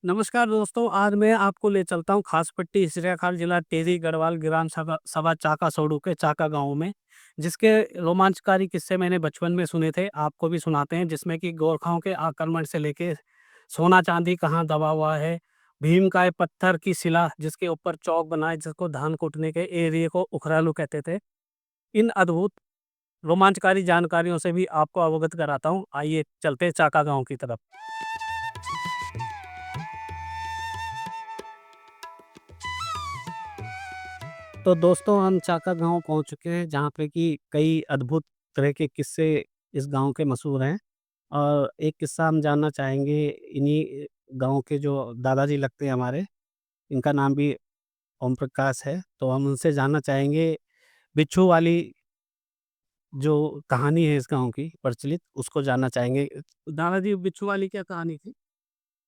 नमस्कार दोस्तों, आज मैं आपको ले चलता हूँ खासपट्टी, सिराखाल जिला, टेरी गढ़वाल ग्राम सभा सभा चाका सोडू के चाका गाँव में, जिसके रोमांचकारी किस्से मैंने बचपन में सुने थे, आपको भी सुनाते हैं, जिसमें कि गोरखाओं के आक्रमण से लेके सोना-चांदी कहाँ दबा हुआ है, भीमकाय पत्थर की शिला जिसके ऊपर चौक बना है, जिसको धान कूटने के एरिये को उखरालू कहते थे। इन अद्भुत रोमांचकारी जानकारियों से भी आपको अवगत कराता हूँ। आइए चलते हैं चाका गाँव की तरफ। तो दोस्तों हम चाका गाँव पहुँच चुके हैं जहाँ पे कि कई अद्भुत तरह के किस्से इस गाँव के मशहूर हैं। और एक किस्सा हम जानना चाहेंगे इन्हीं गाँव के जो दादाजी लगते हैं हमारे, इनका नाम भी ओम प्रकाश है। तो हम उनसे जानना चाहेंगे बिच्छू वाली जो कहानी है इस गाँव की प्रचलित, उसको जानना चाहेंगे। दादाजी बिच्छू वाली क्या कहानी थी?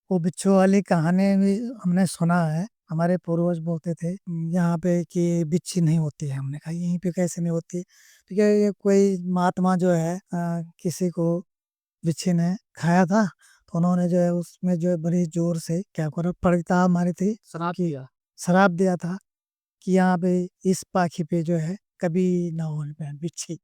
वो बिच्छू वाली कहानी भी हमने सुना है। हमारे पूर्वज बोलते थे यहाँ पे कि बिच्छी नहीं होती है। हमने कहा यहीं पे कैसे नहीं होती? तो क्या ये कोई महात्मा जो है किसी को बिच्छी ने खाया था, तो उन्होंने जो है उसमें जो है बड़ी ज़ोर से क्या करा पड़िता मारी थी श्राप कि दिया। श्राप दिया था कि यहाँ पे इस पाखी पे जो है कभी ना हो बिच्छी।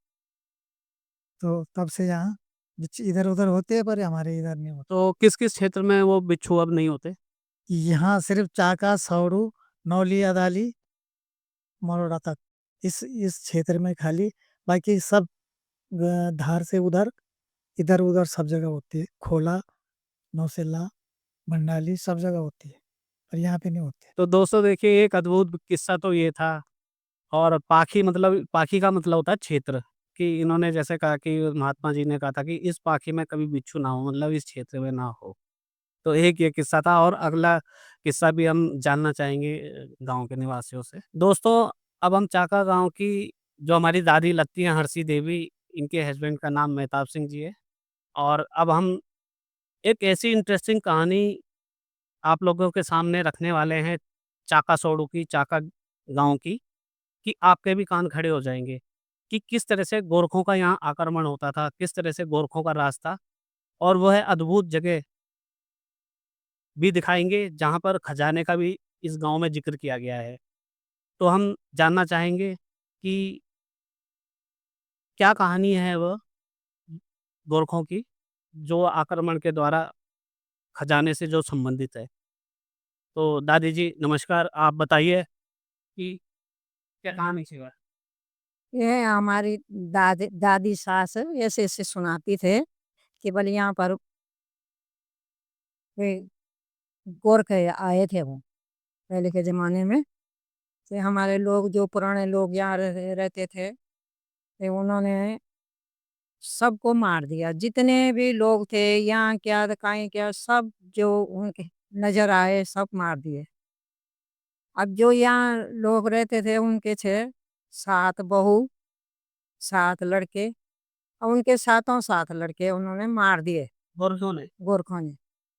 तो तब से यहाँ बिच्छी इधर-उधर होते हैं पर हमारे इधर नहीं होते। तो किस-किस क्षेत्र में वो बिच्छू अब नहीं होते? यहाँ सिर्फ़ चाका, सौड़ू, नौली, अदाली, मरोड़ा तक इस क्षेत्र में खाली, बाकी सब धार से उधर, इधर-उधर सब जगह होती है। खोला, नौसेला, मंडाली सब जगह होती है, पर यहाँ पे नहीं होती है। तो दोस्तों देखिए एक अद्भुत किस्सा तो ये था। और पाखी का मतलब होता है क्षेत्र, कि इन्होंने जैसे कहा कि महात्मा जी ने कहा था कि इस पाखी में कभी बिच्छू ना हो, मतलब इस क्षेत्र में ना हो। तो एक ये किस्सा था और अगला किस्सा भी हम जानना चाहेंगे गाँव के निवासियों से। दोस्तों अब हम चाका गाँव की जो हमारी दादी लगती हैं हरसी देवी, इनके हस्बैंड का नाम मेहताब सिंह जी है। और अब हम एक ऐसी इंटरेस्टिंग कहानी आप लोगों के सामने रखने वाले हैं चाका सोडू की, चाका गाँव की, कि आपके भी कान खड़े हो जाएँगे, कि किस तरह से गोरखों का यहाँ आक्रमण होता था, किस तरह से गोरखों का राज था। और वो है अद्भुत जगह भी दिखाएँगे, जहाँ पर खजाने का भी इस गाँव में ज़िक्र किया गया है। तो हम जानना चाहेंगे कि क्या कहानी है वो गोरखों की, जो आक्रमण के द्वारा खजाने से जो संबंधित है? तो दादी जी नमस्कार, आप बताइए कि क्या कहानी थी वह? ये हमारी दादी दादी सास ऐसे-ऐसे सुनाती थे कि बोले यहाँ पर वे गोरखे आए थे वो, पहले के ज़माने में। से हमारे लोग जो पुराने लोग यहाँ रहते थे, ते उन्होंने सबको मार दिया। जितने भी लोग थे यहाँ क्या कहीं क्या सब जो उनके नज़र आए सब मार दिए। अब जो यहाँ लोग रहते थे उनके थे 7 बहू, 7 लड़के और उनके सातों 7 लड़के उन्होंने मार दिए गोरखों ने? गोरखों ने।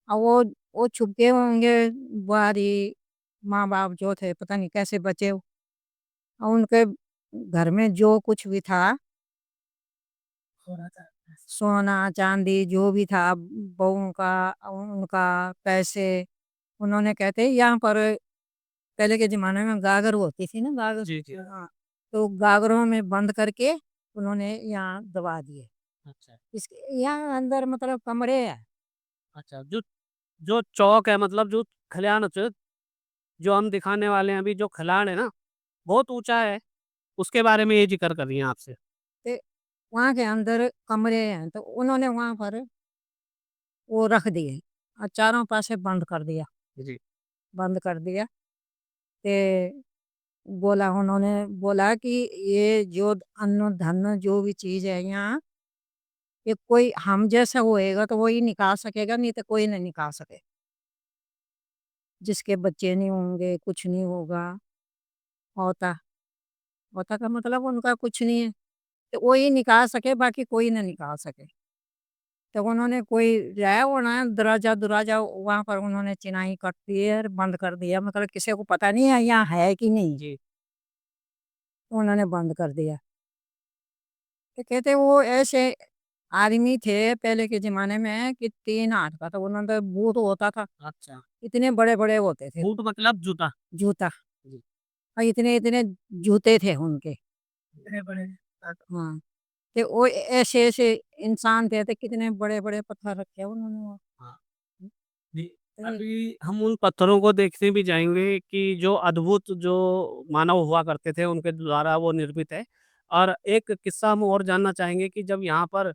और वो छुपके होंगे बुआरी, माँ-बाप जो थे पता नहीं कैसे बचे और उनके घर में जो कुछ भी था, सोना, चाँदी जो भी था बहूओं का उनका पैसे, उन्होंने कहते यहाँ पर पहले के ज़माने में गागर होती थी ना गागर। जी, जी। हाँ, तो गागरों में बंद करके उन्होंने यहाँ दबा दिए। अच्छा, इसके यहाँ अंदर मतलब कमरे हैं। अच्छा। जो जो चौक है मतलब जो खलियान जो हम दिखाने वाले हैं अभी जो खिलाड़ है ना, बहुत ऊँचा है, उसके बारे में ये ज़िक्र कर रही हैं आपसे। ते वहाँ के अंदर कमरे हैं, तो उन्होंने वहाँ पर वो रख दिए और चारों पासे बंद कर दिया, जी। बंद कर दिया। ते बोला उन्होंने बोला कि ये जो अन्न-धन जो भी चीज़ है यहाँ, ये कोई हम जैसा होएगा तो वही निकाल सकेगा, नहीं तो कोई नहीं निकाल सके। जिसके बच्चे नहीं होंगे, कुछ नहीं होगा, होता होता का मतलब उनका कुछ नहीं है, तो वही निकाल सके, बाकी कोई ना निकाल सके। तो उन्होंने कोई जाया वो ना दरवाज़ा-दरवाज़ा वहाँ पर उन्होंने चिनाई कर दी है और बंद कर दिया, मतलब किसी को पता नहीं है यहाँ है कि नहीं, जी। उन्होंने बंद कर दिया। तो कहते वो ऐसे आदमी थे पहले के ज़माने में कि 3 हाथ का था, उन्होंने तो बूट होता था, अच्छा, इतने बड़े-बड़े होते थे बूट मतलब जूता? जूता जी। और इतने-इतने जूते थे उनके। इतने बड़े हाँ, तो वो ऐसे-ऐसे इंसान थे, तो कितने बड़े-बड़े पत्थर रखे उन्होंने वहाँ। हाँ। जी, तो अभी हम उन पत्थरों को देखने भी जाएँगे कि जो अद्भुत जो मानव हुआ करते थे, उनके द्वारा वो निर्मित है। और एक किस्सा हम और जानना चाहेंगे कि जब यहाँ पर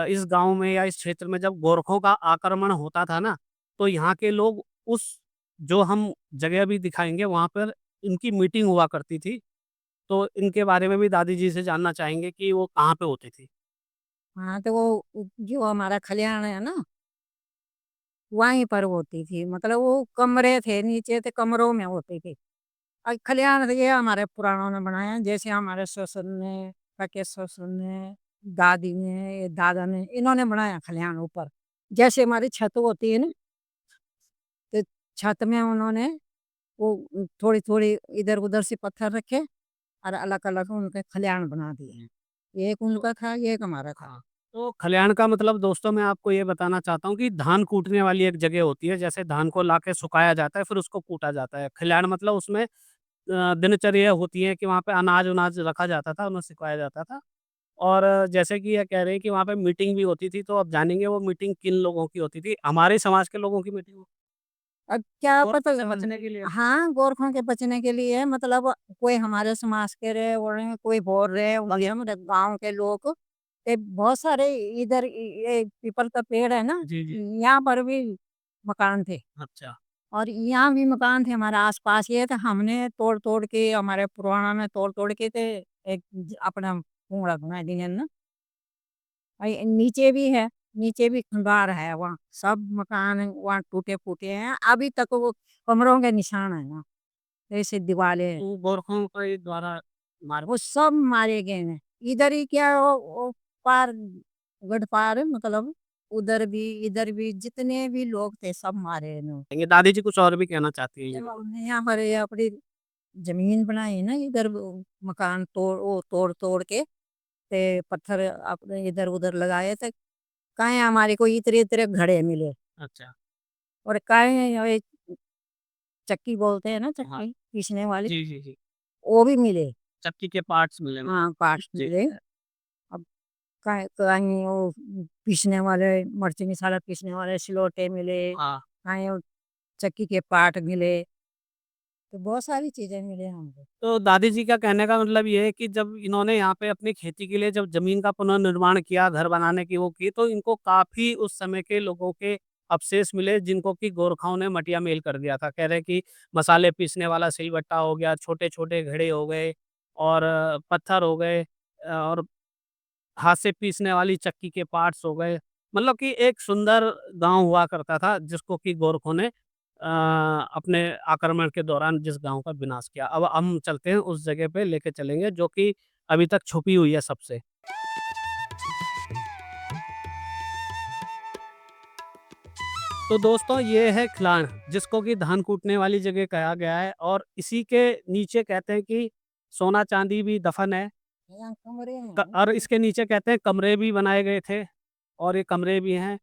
इस गाँव में या इस क्षेत्र में जब गोरखों का आक्रमण होता था ना, तो यहाँ के लोग उस जो हम जगह भी दिखाएँगे, वहाँ पर इनकी मीटिंग हुआ करती थी। तो इनके बारे में भी दादी जी से जानना चाहेंगे कि वो कहाँ पे होती थी? हाँ, तो वो जो हमारा खलियान है ना, वहीं पर होती थी। मतलब वो कमरे थे, नीचे थे कमरों में होती थी। खलियान तो ये हमारे पुराणों ने बनाया है, जैसे हमारे ससुर ने, काके ससुर ने, दादी ने, ये दादा ने, इन्होंने बनाया खलियान ऊपर। जैसे हमारी छत होती है ना, तो छत में उन्होंने वो थोड़ी-थोड़ी इधर-उधर से पत्थर रखे और अलग-अलग उनके खलियान बना दिए हैं। ये एक उनका था, ये एक हमारा था। हाँ, तो खलिहान का मतलब दोस्तों मैं आपको ये बताना चाहता हूँ कि धान कूटने वाली एक जगह होती है, जैसे धान को लाके सुखाया जाता है, फिर उसको कूटा जाता है। खलिहान मतलब उसमें दिनचर्या होती है कि वहाँ पे अनाज-वनाज रखा जाता था, उन्हें सिखाया जाता था। और जैसे कि ये कह रहे हैं कि वहाँ पे मीटिंग भी होती थी, तो अब जानेंगे वो मीटिंग किन लोगों की होती थी। हमारे समाज के लोगों की मीटिंग अब क्या पता गोरखों से बचने के लिए। हाँ, गोरखों के बचने के लिए मतलब कोई हमारे समाज के रहे हो रहे हैं, कोई बोल रहे हैं, वही हमारे गाँव के लोग बहुत सारे इधर ये पीपल का पेड़ है ना, जी, जी। यहाँ पर भी मकान थे अच्छा, और यहाँ भी मकान थे हमारे आस-पास ये तो हमने तोड़-तोड़ के हमारे पुराना ने तोड़-तोड़ के ते एक अपना कुंगड़ा बना दिए ना। नीचे भी है, नीचे भी खंडार है वहाँ, सब मकान वहाँ टूटे-फूटे हैं, अभी तक वो कमरों के निशान है ना, ऐसे दीवालें हैं, तो गोरखों के द्वारा मार वो सब मारे गए हैं। इधर ही क्या वो पार गढ़ पार मतलब उधर भी, इधर भी जितने भी लोग थे सब मारे इन्हों देंगे। दादी जी कुछ और भी कहना चाहती हैं ये। चलो हमने यहाँ पर ये अपनी ज़मीन बनाई ना इधर वो मकान तोड़-तोड़ के ते पत्थर अपने इधर-उधर लगाए थे, कहीं हमारे को इतरे-इतरे घड़े मिले। अच्छा, और काय है ये चक्की बोलते हैं ना हाँ। चक्की पीसने वाली, जी, जी, जी। वो भी मिले। चक्की के पार्ट्स मिले मतलब। हाँ, पार्ट्स जी। मिले। अब काय कहीं वो पीसने वाले मिर्च मसाला पीसने वाले सिलौटे मिले, हाँ। कहीं वो चक्की के पार्ट मिले, तो बहुत सारी चीज़ें मिले हमको। तो दादी जी का कहने का मतलब ये है कि जब इन्होंने यहाँ पे अपनी खेती के लिए जब ज़मीन का पुनर्निर्माण किया, घर बनाने की वो की, तो इनको काफ़ी उस समय के लोगों के अवशेष मिले, जिनको कि गोरखाओं ने मटिया मेल कर दिया था। कह रहे हैं कि मसाले पीसने वाला सिलबट्टा हो गया, छोटे-छोटे घड़े हो गए और पत्थर हो गए और हाथ से पीसने वाली चक्की के पार्ट्स हो गए। मतलब कि एक सुंदर गाँव हुआ करता था, जिसको कि गोरखों ने अपने आक्रमण के दौरान जिस गाँव का विनाश किया। अब हम चलते हैं उस जगह पे लेके चलेंगे जो कि अभी तक छुपी हुई है सबसे। तो दोस्तों ये है खिलान, जिसको कि धान कूटने वाली जगह कहा गया है और इसी के नीचे कहते हैं कि सोना-चांदी भी दफ़न है। यहाँ कमरे हैं। और इसके नीचे कहते हैं कमरे भी बनाए गए थे और ये कमरे भी हैं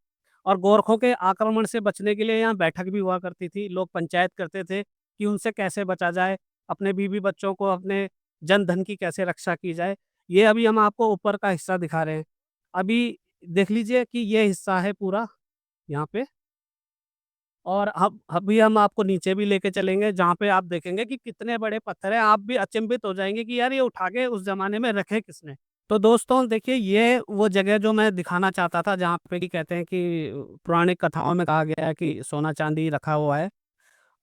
और गोरखों के आक्रमण से बचने के लिए यहाँ बैठक भी हुआ करती थी। लोग पंचायत करते थे कि उनसे कैसे बचा जाए, अपने बीवी बच्चों को, अपने जन-धन की कैसे रक्षा की जाए। ये अभी हम आपको ऊपर का हिस्सा दिखा रहे हैं। अभी देख लीजिए कि ये हिस्सा है पूरा यहाँ पे और अब अभी हम आपको नीचे भी लेके चलेंगे जहाँ पे आप देखेंगे कि कितने बड़े पत्थर हैं। आप भी अचंभित हो जाएँगे कि यार ये उठा के उस ज़माने में रखे किसने? तो दोस्तों देखिए ये वो जगह जो मैं दिखाना चाहता था जहाँ पे कि कहते हैं कि पौराणिक कथाओं में कहा गया है कि सोना-चांदी रखा हुआ है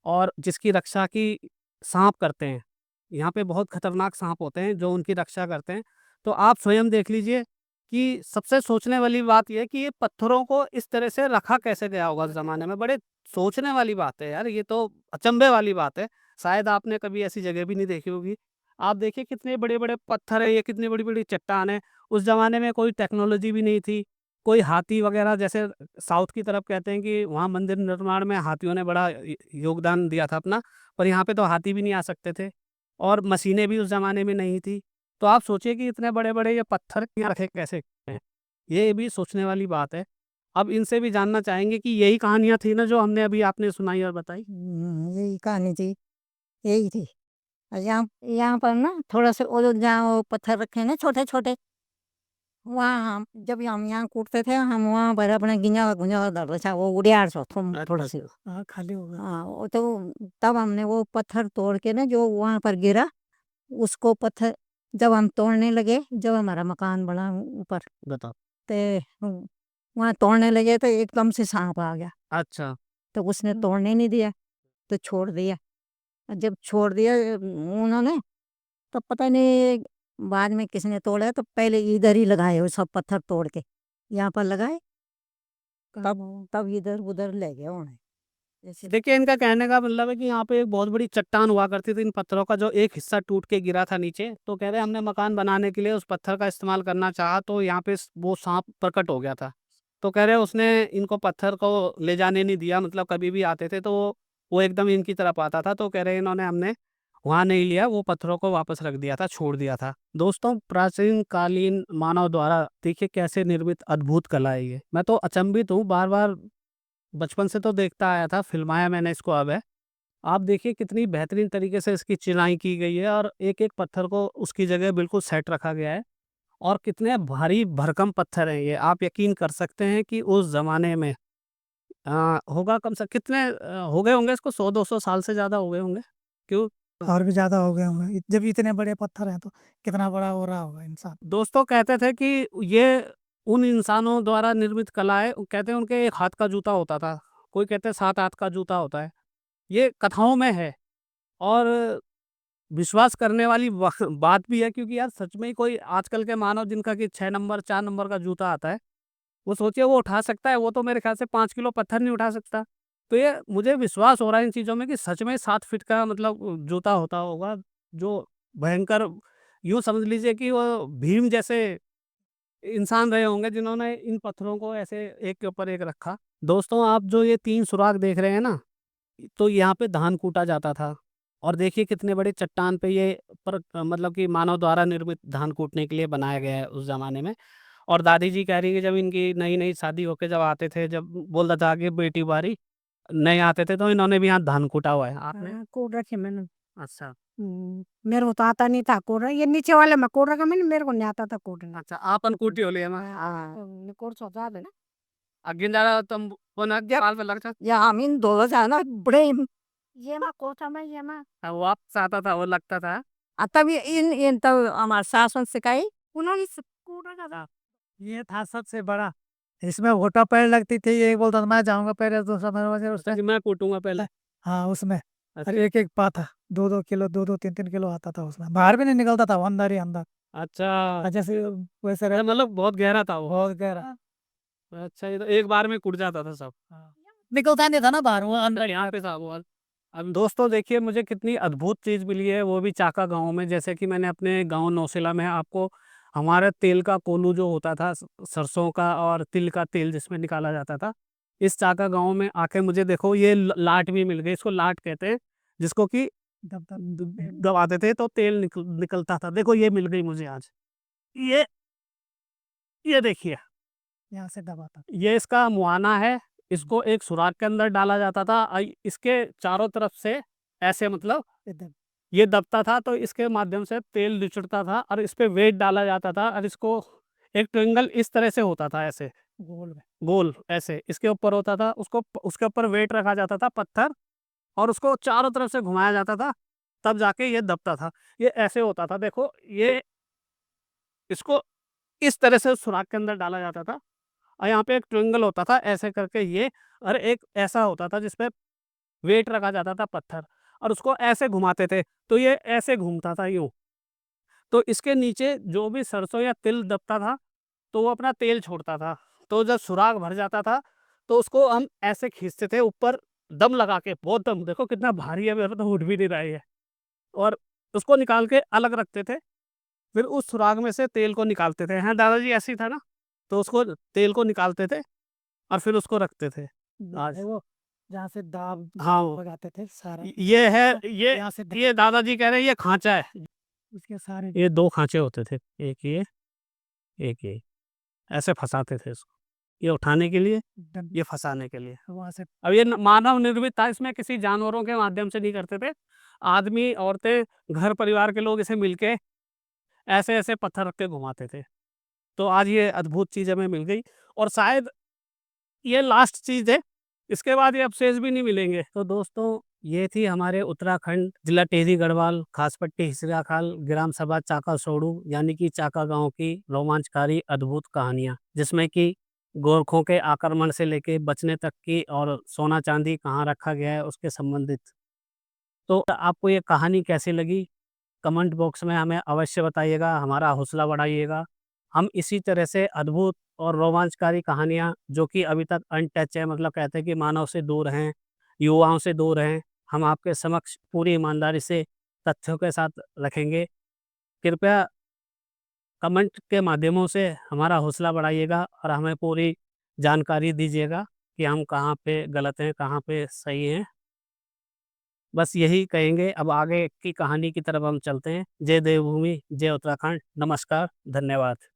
और जिसकी रक्षा की साँप करते हैं। यहाँ पे बहुत खतरनाक साँप होते हैं जो उनकी रक्षा करते हैं। तो आप स्वयं देख लीजिए कि सबसे सोचने वाली बात ये है कि ये पत्थरों को इस तरह से रखा कैसे गया होगा उस ज़माने में? बड़े सोचने वाली बात है यार, ये तो अचंभे वाली बात है। शायद आपने कभी ऐसी जगह भी नहीं देखी होगी। आप देखिए कितने बड़े-बड़े पत्थर हैं, ये कितनी बड़ी-बड़ी चट्टान है। उस ज़माने में कोई टेक्नोलॉजी भी नहीं थी, कोई हाथी वगैरह जैसे साउथ की तरफ कहते हैं कि वहाँ मंदिर निर्माण में हाथियों ने बड़ा योगदान दिया था अपना, पर यहाँ पे तो हाथी भी नहीं आ सकते थे और मशीनें भी उस ज़माने में नहीं थी। तो आप सोचिए कि इतने बड़े-बड़े ये पत्थर यहाँ रखे कैसे गए हैं। ये भी सोचने वाली बात है। अब इनसे भी जानना चाहेंगे कि यही कहानियाँ थी ना जो हमने अभी आपने सुनाई और बताई? यही कहानी थी, यही थी। और यहाँ यहाँ पर ना थोड़ा सा वो जो जहाँ वो पत्थर रखे हैं ना छोटे-छोटे, वहाँ हम जब हम यहाँ कूटते थे, हम वहाँ पर अपने गिंजा धरते था, वो उड़ियार सो थोड़ा सी। हाँ, खाली हो गया। हाँ, वो तो तब हमने वो पत्थर तोड़ के ना जो वहाँ पर गिरा, उसको पत्थर जब हम तोड़ने लगे, जब हमारा मकान बना ऊपर, बताओ। ते वहाँ तोड़ने लगे तो एकदम से साँप आ गया। अच्छा। तो उसने तोड़ने नहीं दिया, तो छोड़ दिया। जब छोड़ दिया उन्होंने, तो पता नहीं बाद में किसने तोड़ा, तो पहले इधर ही लगाए वो सब पत्थर तोड़ के, यहाँ पर लगाए, तब इधर-उधर ले गए उन्हें। जैसे देखिए, इनका कहने का मतलब है कि यहाँ पे एक बहुत बड़ी चट्टान हुआ करती थी, इन पत्थरों का जो एक हिस्सा टूट के गिरा था नीचे, तो कह रहे हमने मकान बनाने के लिए उस पत्थर का इस्तेमाल करना चाहा, तो यहाँ पे वो सांप प्रकट हो गया था। तो कह रहे उसने इनको पत्थर को ले जाने नहीं दिया, मतलब कभी भी आते थे तो वो एकदम इनकी तरफ आता था, तो कह रहे इन्होंने हमने वहाँ नहीं लिया, वो पत्थरों को वापस रख दिया था, छोड़ दिया था। दोस्तों, प्राचीन कालीन मानव द्वारा देखिए कैसे निर्मित अद्भुत कला है ये। मैं तो अचंभित हूँ, बार बार बचपन से तो देखता आया था, फ़िल्माया मैंने इसको अब है। आप देखिए कितनी बेहतरीन तरीके से इसकी चिनाई की गई है और एक-एक पत्थर को उसकी जगह बिल्कुल सेट रखा गया है और कितने भारी भरकम पत्थर हैं ये। आप यकीन कर सकते हैं कि उस ज़माने में होगा कम से कितने हो गए होंगे इसको 100-200 साल से ज़्यादा हो गए होंगे। क्यों? और भी ज़्यादा हो गए होंगे। जब इतने बड़े पत्थर हैं तो कितना बड़ा हो रहा होगा इंसान। दोस्तों कहते थे कि ये उन इंसानों द्वारा निर्मित कला है। कहते हैं उनके 1 हाथ का जूता होता था, कोई कहते हैं 7 हाथ का जूता होता है। ये कथाओं में है और विश्वास करने वाली बात भी है क्योंकि यार सच में ही कोई आजकल के मानव जिनका कि 6 नंबर 4 नंबर का जूता आता है, वो सोचिए वो उठा सकता है, वो तो मेरे ख्याल से 5 किलो पत्थर नहीं उठा सकता। तो ये मुझे विश्वास हो रहा है इन चीज़ों में कि सच में 7 फीट का मतलब जूता होता होगा, जो भयंकर यूँ समझ लीजिए कि वो भीम जैसे इंसान रहे होंगे जिन्होंने इन पत्थरों को ऐसे एक के ऊपर एक रखा। दोस्तों, आप जो ये 3 सुराग देख रहे हैं ना, तो यहाँ पे धान कूटा जाता था और देखिए कितने बड़े चट्टान पे ये मतलब कि मानव द्वारा निर्मित धान कूटने के लिए बनाया गया है उस ज़माने में। और दादी जी कह रही है कि जब इनकी नई-नई शादी होके जब आते थे, जब बोलता था कि बेटी बारी, नए आते थे तो इन्होंने भी यहाँ धान कूटा हुआ है। आपने? हाँ, कोड रखे मैंने। अच्छा, मेरे को तो आता नहीं था कोड, ये नीचे वाले में कोड रखा मैंने, मेरे को नहीं आता था कोडना। अच्छा आपन कूटी होली है ना? हाँ, कोड सोचा है ना। गिंजारा तुम पुनः पाल पे लगता या हम इन दोनों जाना बड़े ये ना कोचा में ये ना था, वो आपसे आता था, वो लगता था। तब इन तब हमारे सास ने सिखाई, उन्होंने कोड रखा था। ये था सबसे बड़ा। इसमें वोटा पैर लगती थी, ये बोलता था मैं जाऊँगा पहले, दूसरा मेरे वजह अच्छा उसमें। कि मैं कूटूँगा पहले। हाँ, उसमें। और अच्छा, एक-एक पा था। 2-2 किलो, 2-2 3-3 किलो आता था उसमें। बाहर भी नहीं निकलता था, वो अंदर ही अंदर। अच्छा, जैसे वैसे अच्छा मतलब बहुत गहरा था वो। बहुत गहरा। अच्छा, ये तो एक बार में कूट जाता था सब। हाँ। निकलता नहीं था ना बाहर, वो अंदर यहाँ पे था वो। अब दोस्तों देखिए मुझे कितनी अद्भुत चीज़ मिली है, वो भी चाका गाँव में। जैसे कि मैंने अपने गाँव नौसेला में आपको हमारे तेल का कोल्हू जो होता था, सरसों का और तिल का तेल जिसमें निकाला जाता था, इस चाका गाँव में आके मुझे देखो ये लाट भी मिल गई। इसको लाट कहते हैं, जिसको कि दबाते थे तो तेल निकलता था। देखो ये मिल गई मुझे आज। ये ये देखिए, यहाँ से दबाता था। ये इसका मुहाना है। इसको एक सुराख के अंदर डाला जाता था। इसके चारों तरफ से ऐसे मतलब एकदम ये दबता था, तो इसके माध्यम से तेल निचड़ता था और इस पे वेट डाला जाता था और इसको एक ट्रायंगल इस तरह से होता था, ऐसे गोल में। गोल ऐसे इसके ऊपर होता था। उसको उसके ऊपर वेट रखा जाता था पत्थर और उसको चारों तरफ से घुमाया जाता था, तब जाके ये दबता था। ये ऐसे होता था, देखो ये इसको इस तरह से सुराख के अंदर डाला जाता था और यहाँ पे एक ट्रायंगल होता था ऐसे करके ये, और एक ऐसा होता था जिसपे वेट रखा जाता था पत्थर और उसको ऐसे घुमाते थे, तो ये ऐसे घूमता था यूँ। तो इसके नीचे जो भी सरसों या तिल दबता था, तो वो अपना तेल छोड़ता था। तो जब सुराख भर जाता था, तो उसको हम ऐसे खींचते थे ऊपर दम लगा के, बहुत दम, देखो कितना भारी है, मेरा तो उठ भी नहीं रहा है ये। और उसको निकाल के अलग रखते थे, फिर उस सुराख में से तेल को निकालते थे। हाँ, दादाजी ऐसे ही था ना? तो उसको तेल को निकालते थे और फिर उसको रखते थे। आज वो जहाँ से दाब हाँ, वो भगाते थे सारा। ये है, यहाँ से ये दादाजी कह रहे हैं ये खाँचा है। उसके सारे ये 2 खाँचे होते थे, एक ये, एक ये। ऐसे फँसाते थे इसको। ये उठाने के लिए, डन ये फँसाने के लिए। वहाँ से अब ये न मानव निर्मित था, इसमें किसी जानवरों के माध्यम से नहीं करते थे। आदमी, औरतें, घर परिवार के लोग इसे मिलके ऐसे-ऐसे पत्थर रख के घुमाते थे। तो आज ये अद्भुत चीज़ हमें मिल गई और शायद ये लास्ट चीज़ है, इसके बाद ये अवशेष भी नहीं मिलेंगे। तो दोस्तों, ये थी हमारे उत्तराखंड, जिला टिहरी गढ़वाल, खास पट्टी हिसरा खाल, ग्राम सभा चाका सोड़ू यानी कि चाका गाँव की रोमांचकारी अद्भुत कहानियाँ, जिसमें कि गोरखों के आक्रमण से लेके बचने तक की और सोना-चांदी कहाँ रखा गया है उसके संबंधित। तो आपको ये कहानी कैसी लगी? कमेंट बॉक्स में हमें अवश्य बताइएगा, हमारा हौसला बढ़ाइएगा। हम इसी तरह से अद्भुत और रोमांचकारी कहानियाँ जो कि अभी तक अनटच है, मतलब कहते हैं कि मानव से दूर हैं, युवाओं से दूर हैं, हम आपके समक्ष पूरी ईमानदारी से तथ्यों के साथ रखेंगे। कृपया कमेंट के माध्यमों से हमारा हौसला बढ़ाइएगा और हमें पूरी जानकारी दीजिएगा कि हम कहाँ पे गलत हैं, कहाँ पे सही हैं। बस यही कहेंगे, अब आगे की कहानी की तरफ हम चलते हैं। जय देवभूमि, जय उत्तराखंड, नमस्कार, धन्यवाद।